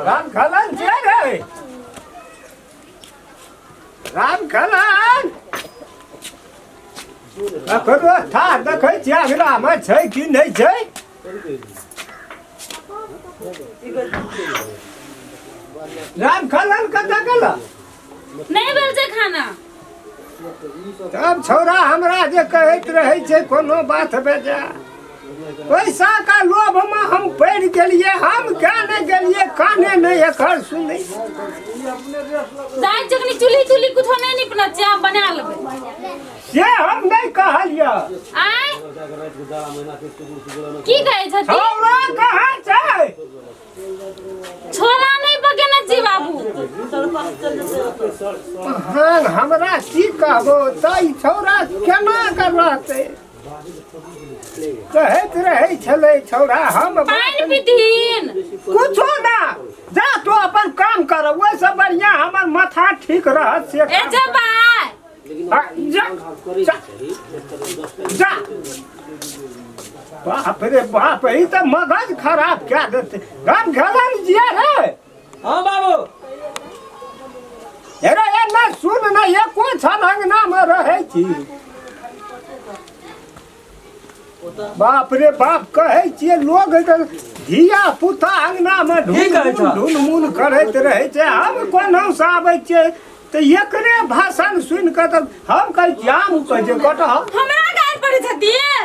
राम खलन छे रे राम खलन ककरो था देखै छियै अगरामे छै कि नहि छै राम खलन कतऽ गेल नहीं भेल छै खाना तब छौड़ा हमरा जे कहैत रहै छै कोनो बात बेजा पैसा का लोभ में हम पड़ गेलिए हम क्या नहीं गेलिए काने नहीं एकर सुनै दाई जखनी चूल्ही कुछ नहीं निपना चाह बना लेबै से हम नहीं कहलिए आय की कहै छथि छौड़ा कहाँ छै छोरा नहीं बगेना छी बाबू हाँ हमरा की कहबो तई छौड़ा केना कर रहतै कहैत रहै छलै छौड़ा हम पानी पीथिन कुछो ना जा तो अपन काम कर ओइसे बढ़िया हमर माथा ठीक रहत से ए जा भाई जा जा बाप रे बाप ई तो मगज खराब क्या देते राम घलन जिया रे हाँ बाबू अरे ये ना सुन ना ये कोन छलंगना में रहै छी बाप रे बाप कहै छियै लोग धिया पुता अंगना में ढून मून करैत रहै छै हम कोनो से आबै छियै तऽ एकरे भाषण सुनि कऽ तऽ हम कहै छी आम कहै कट हमरा गाल पड़ै छथिन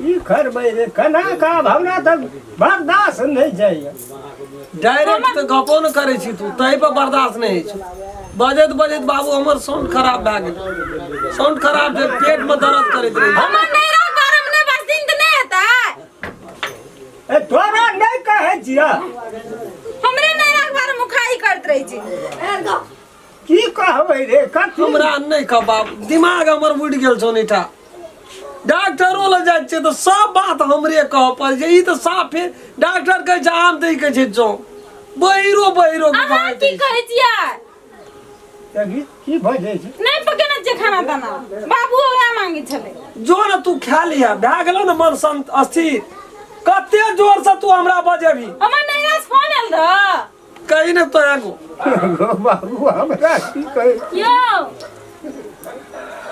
ई करबै रे कना का भावना तऽ बर्दाश्त नहि जाइए डायरेक्ट तो गपो न करे छी तू तही पर बर्दाश्त नहीं है बजत बजत बाबू हमर साउंड खराब भए गेल साउंड खराब छै पेट में दर्द करैत रहे हमर नहीं रह बारम ने बस दिन त नहीं हेतै ए तोरा नहि कहै छियै हमरे नहीं रह बारम मुखाई करत रहै छी की कहबै रे कथी हमरा नहीं कह बाबू दिमाग हमर उड़ि गेल छौ नीटा डॉक्टरो ले जाइ छै तो सब बात हमरे कह पर जे ई तो साफ है डॉक्टर कहै छै आम दे कहै छै जो बहिरो के अहाँ बात की कहै छियै की भऽ जाइ छै नहीं पकेना छै खाना दाना बाबू ओया मांगे छले जो न तू खा लिया भए गेलो न मन अस्थिर कते जोर से तू हमरा बजेबी हमर नहीं रह फोन आल रह कहीं न तो एगो बाबू हमरा की कहै यो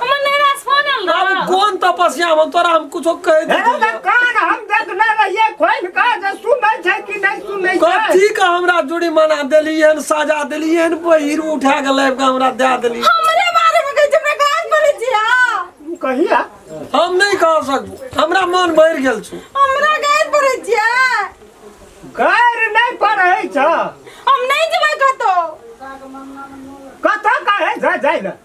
हमर नहीं रह फोन आल अब रह कौन तपस्या हम तोरा हम कुछो कह दे अरे कान हम देखने रहिए खोल का जे सुनै छै कि नहीं सुनै छै कथी का हमरा जुड़ी मना देलियन सजा देलियन बहिर उठा के लाइब के हमरा दे देली हमरे बारे में कहै छै हमरा गाल पड़ै छै कहिया हम नहीं कह सकबो हमरा मन भर गेल छु हमरा गाल पड़ै छै गैर नहीं पढ़ै छ हम नहीं जेबै कतो कतऽ कहै छै जाइ न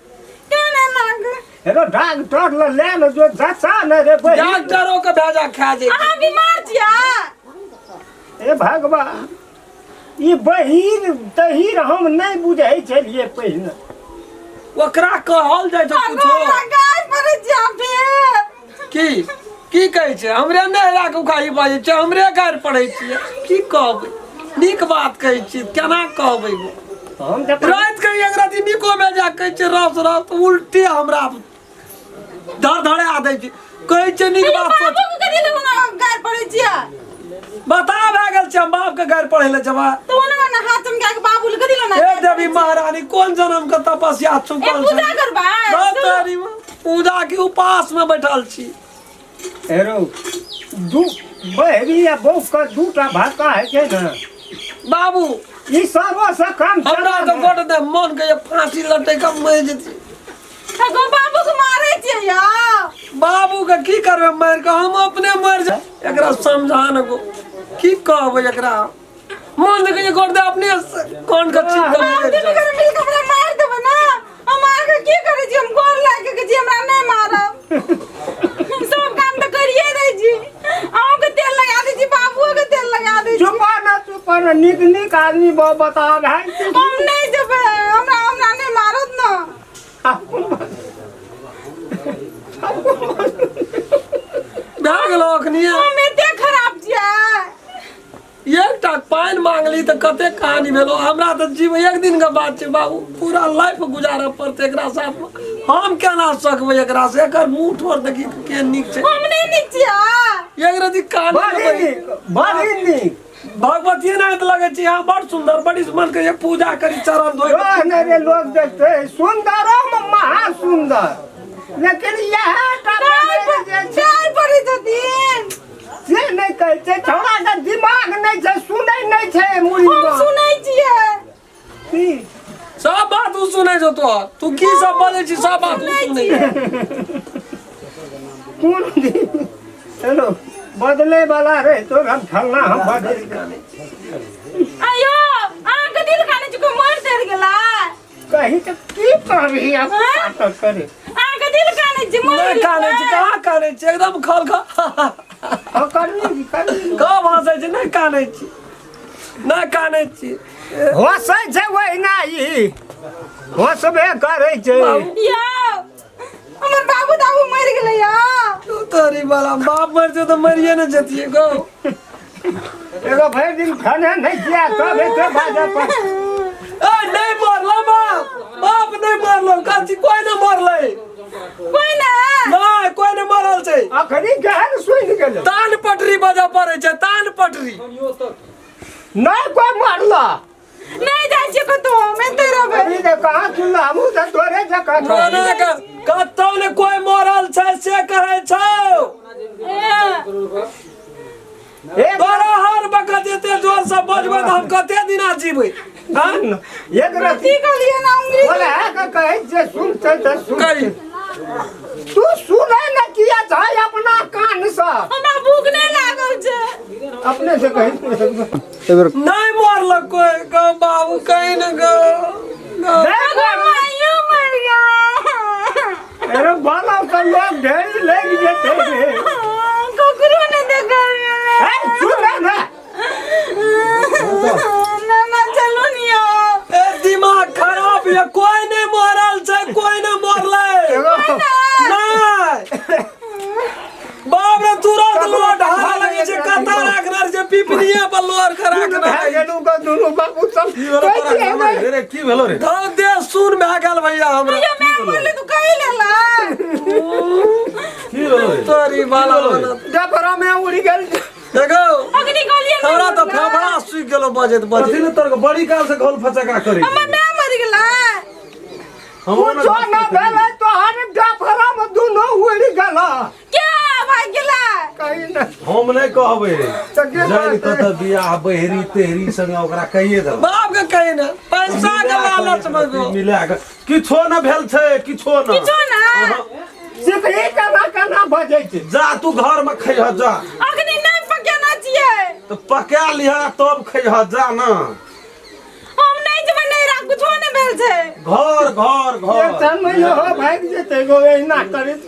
केना लाग हेलो डॉक्टर ले न जो जचा न रे बहिन डॉक्टरों के भेजा खा जे अहाँ बीमार छियै ए भगवान ई बहिन तहिर हम नहीं बुझै छलिए पहिने ओकरा कहल जाय छै कुछो हमरा गाल पड़ै छै फेर की कहै छै हमरे नहीं राख उखाई बाजे छै हमरे गार पड़ै छियै की कहबै नीक बात कहै छी केना कहबै हम जब रात के एक रात निको भेजा कहै छै रस उल्टी हमरा धड़े आ दै छै कहै छै नीक बात सोच बाबू के दिल में गाल पड़ै छै बता भए गेल छै हम बाप के घर पढ़े ले जमा तो ओना ना हाथ चमका के बाबू के दिल ना ए देवी महारानी कौन जन्म के तपस्या चुकल छै पूजा करबा तेरी पूजा के उपास में बैठल छी हेरो दू बहरी या बहू का दूटा भाता है छै न बाबू ई सबो से कम हमरा तो गोट दे मन के फांसी लटे के मर जेती गो बाबू के मारै छै या बाबू के की करबे मार के हम अपने मर जा एकरा समझान गो की कहबे एकरा मन के गोट दे अपने कोन के चीज मिल के हमरा मार देबे ना हम आगे की करे छी हम गोर लागे के जी हमरा नहीं मारब सब काम तो करिए दै छी आऊ के तेल लगा दै छी बाबू के तेल लगा दै छी चुप न निक आदमी बता भाई हम नहीं जेबे हमरा नहीं मारत ना भए गेलो अखनी हम एते खराब छियै एकटा पानी मांगली तो कते कहानी भेलो हमरा तो जीव एक दिन के बात छै बाबू पूरा लाइफ गुजारे पड़ते एकरा साथ में हम केना सकबै एकरा से एकर मुंह ठोर देखी के नीक छै हम नहीं नीक छियै एकरा दी कान बड़ी नीक भगवती नाथ लगे छी हां बड़ सुंदर बड़ी मन के पूजा करी चरण धोई नहीं रे लोग देखते सुंदरों में महा सुंदर लेकिन यह चाय पड़ी छथिन से नहीं कहै छै छोड़ा के दिमाग नहीं छै सुनै नहीं छै मुड़ी हम में सुनै छियै की सब बात तू सुनै छौ तू की सब बोलै छी सब बात तू सुनै कौन हेलो बदले वाला रे तो हम फलना हम बदल आयो आके दिल खाने चुको मर देर गेला कहीं तो की करबी अब नाटक करे आके दिल खाने छी मर नहीं काने छी कहाँ काने छी एकदम खल खा करनी कब हंसै छी नहीं काने छी नहीं काने छी हंसै छै वही नहीं हंसबे करै छै यो हमर बाबू दाबू मर गेलै या तू तोरी वाला बाप मर जो तो मरिए न जतिए गो एगो भरि दिन खाना नहीं किया तब एते बाजा पर ए नहीं मरलो बाप नहीं मरलो काची कोई न मरले कोई ना नहीं कोई न मरल छै अखनी गहन सुनि गेल तान पटरी बजा पड़े छै तान पटरी नहीं कोई मरला नहीं जाय छी कतो मैं तो रहबे अभी दे कहां चुल्ला हमू त तोरे जका कोना का कतौ ने कोई मरल छै से कहै छौ तोरा हर बकत एते जोर से बजबै त हम कते दिना जीबै हां एक रति की कहलिए ना उंगली बोले है कहै जे सुनते त सुन कही तू सुनै न किया जाय अपना कान से हमरा भूख नहीं लागल छै अपने से कहि नहीं मरल कोई गो बाबू कहीं न गो अगर मायो मर गया अरे बाला तो लोग ढेरी लग जेते रे ककरो ने देखल ए सुन ना ना चलो नियो ए दिमाग खराब ये कोई नहीं मरल छै कोई नहीं मरले नहीं बाप रे तुरंत लोड हारा लगे छै कथा राखनार जे पिपनिए पर लोर खरा भाग गेलू का दुनु बाबू सब रे की भेलो रे तो दे सुन भए गेल भैया हमरा ये मैं बोले तू कहि लेला की भेलो रे तोरी बाला डबरा में उड़ी गेल देखो अग्नि गलिए हमरा तो फेफड़ा सुख गेलो बजत कथी बजत ने तोर बड़ी काल से घोल फचका करी हमर मैं मर गेला हम जो ना भेले तो हर डबरा में दुनु उड़ी गेला क्या भाग गेला कहीं ना हम नहीं कहबै तो के जानि कत बियाह बहरी तेहरी संग ओकरा कहिए दे बाप के कहे ना पैसा के लालच में गो मिला के किछो न भेल छै किछो न किछो ना सिकही केना बजै छै जा तू घर में खइह जा अग्नि नहीं पकाना चाहिए तो पका लिह तब खइह जा न हम नहीं जब नहीं राख कुछ नहीं भेल छै घर घर एक घर समय हो भाग जेते गो एना करैत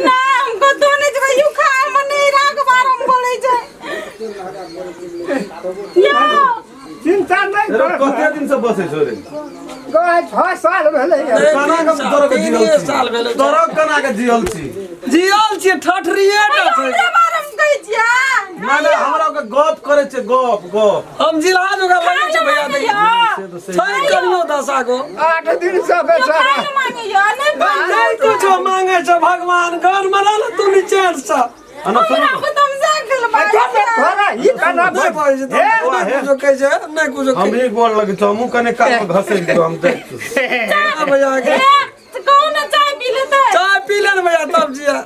ना हमको तो नहीं जब यू खा हम नहीं राख बार हम बोले छै यो चिंता नहीं रे कर कते दिन से बसे छो रे गो 6 साल भेलै कना के तोरा के जियल साल भेलै तोरा कना के जियल छी जियल छी ठठरिए टा छै हमरा बार हम कहै छियै ना ना हमरा के गप करे छै गप हम जिला जोगा लगे छै भैया देखिए छै करियो दशा को 8 दिन से बेचारा खाना मांगे यो नहीं नहीं कुछो मांगे छै भगवान घर में रह तू नीचे से अना सुन हमरा तुम से गल थोड़ा ही खाना नहीं पाई छै नहीं कुछो कहे छै नहीं कुछो हम ही बोल लगे तो हमू कने काल में घसे तो हम देख भैया के कौन ना चाय पी लेते चाय पी ले भैया तब जिया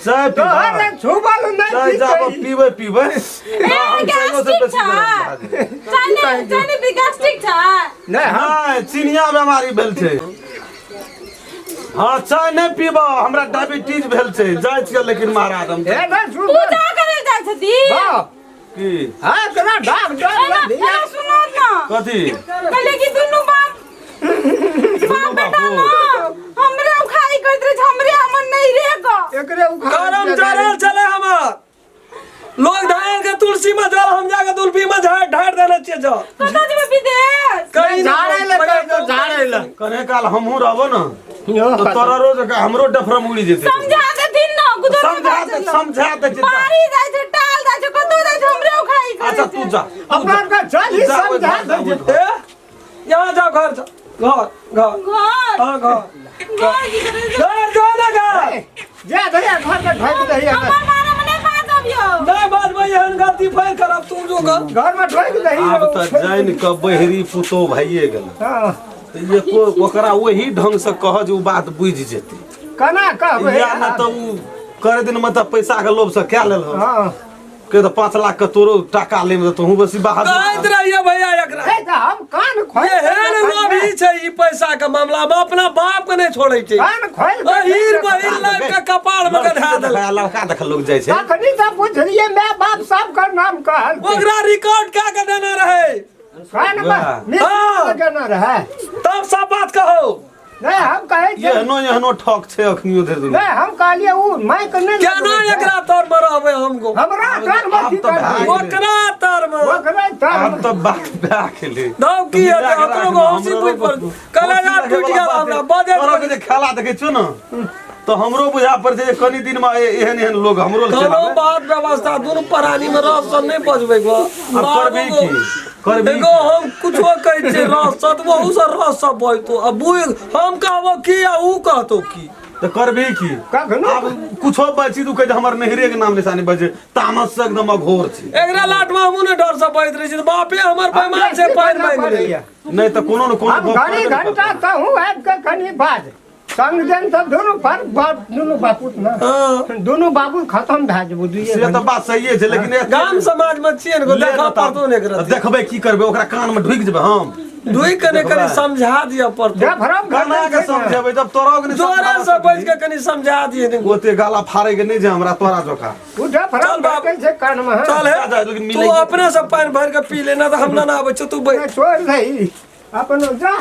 चाय तो पी हर छुबल नहीं चाय जाब पीबे हम चायो से बेसी चाय भी गैस्ट्रिक था नहीं हम हां चिनिया बीमारी भेल छै हां चाय नहीं पीबो हमरा डायबिटीज भेल छै जाय छै लेकिन महाराज हम ए ना सुन पूजा करे जाय छथि बाप की हां कना डॉक्टर दिया सुनो ना कथी कहले कि दुनु बाप बेटा ना हमरे खाई करत रहे हमरे हमन नहीं रे को एकरे करम जरल चले हमर लोग धान के तुलसी में जल हम जाके तुलसी में ढार देना चाहिए जो कता जेबे विदेश कहीं झाड़े ले झाड़े ले कने काल हमहू रहबो न तो तोरा रोज का हमरो डफरम उड़ी जेते समझा दे दिन ना गुदर समझा दे मारी जाय छै टाल जाय छै कतो जाय छै हमरे खाई अच्छा तू जा अपना का चल ही समझा दे यहाँ जाओ घर जाओ घर हाँ घर घर की करे जे घर जो ना घर जा धरिया घर में ढोक दही हमर मारे में नहीं बात अबियो नहीं बात भाई हन गलती फेर करब तू जो घर घर में ढोक दही आब त जान के बहरी पुतो भइए गेल हां त ये को ओकरा वही ढंग से कह जे उ बात बुझ जेतै कना कहबै या ना त उ करे दिन में त पैसा के लोभ से क्या लेल हो हां के त 5 लाख के तोरो टाका ले में तू बसी बाहर कहत रहिए भैया एकरा ए त हम कान खोल ये हेन लोभी छै ई पैसा के मामला में अपना बाप के नहीं छोड़ै छै कान खोल हीर बहिर लग के कपाड़ में गधा देल लड़का देख लोग जाय छै अखनी त बुझलिए मैं बाप सबका नाम कहल ओकरा रिकॉर्ड क्या के देना रहे कान में हाँ। लगना रहे तब सब बात कहो नहीं हम कहे ये हनो ठक छै अखनियो धर दिन नहीं हम कहलिए उ मैं के नहीं क्या ना एकरा तोर में रहबे हमको हमरा तर में अब की तो कर भाई ओकरा तर में ओकरा तर अब त बात बा खेले दाव की है अपनो को हंसी बुझ पर कलेजा टूट गया हमरा बजे के खेला देखे छो न तो हमरो बुझा पर जे कनी दिन में एहन एहन लोग हमरो दोनों बात व्यवस्था दोनों प्राणी में रह सब नहीं बचबे गो करबे की करबे एगो हम कुछो कहै छै रह सत बहु से रह सब भइ तो अब हम कहबो की आ ऊ कहतो की तो करबे की कखनो अब कुछो बची तू कह हमर नहरे के नाम निशानी बजे तामस से एकदम अघोर छी एकरा लाट में हमू ने डर से बैठ रही छी बापे हमर बेमार से पैर मांग रही नहीं तो कोनो न हम कोनो घड़ी घंटा कहूँ आबि के कनी बाद संग दिन सब दोनों पर दोनों बापू ना दोनों बाबू खत्म भए जेबो दुइये से तो बात सही है लेकिन गाम समाज में छियन को देखा पड़तो ने एकरा देखबे की करबे ओकरा कान में ढुक जेबे हम दुई कने कने समझा दिया पड़तो जब भरम गाना के समझेबे जब तोरा के जोरे से बैठ के कनी समझा दिए ने ओते गाला फाड़े के नहीं जे हमरा तोरा जोखा उठा भरम चल बाप। कैसे कान में चल है लेकिन तू मिले अपने से पानी भर के पी लेना तो हम ना आवे तू बैठ छोड़ दही अपन जा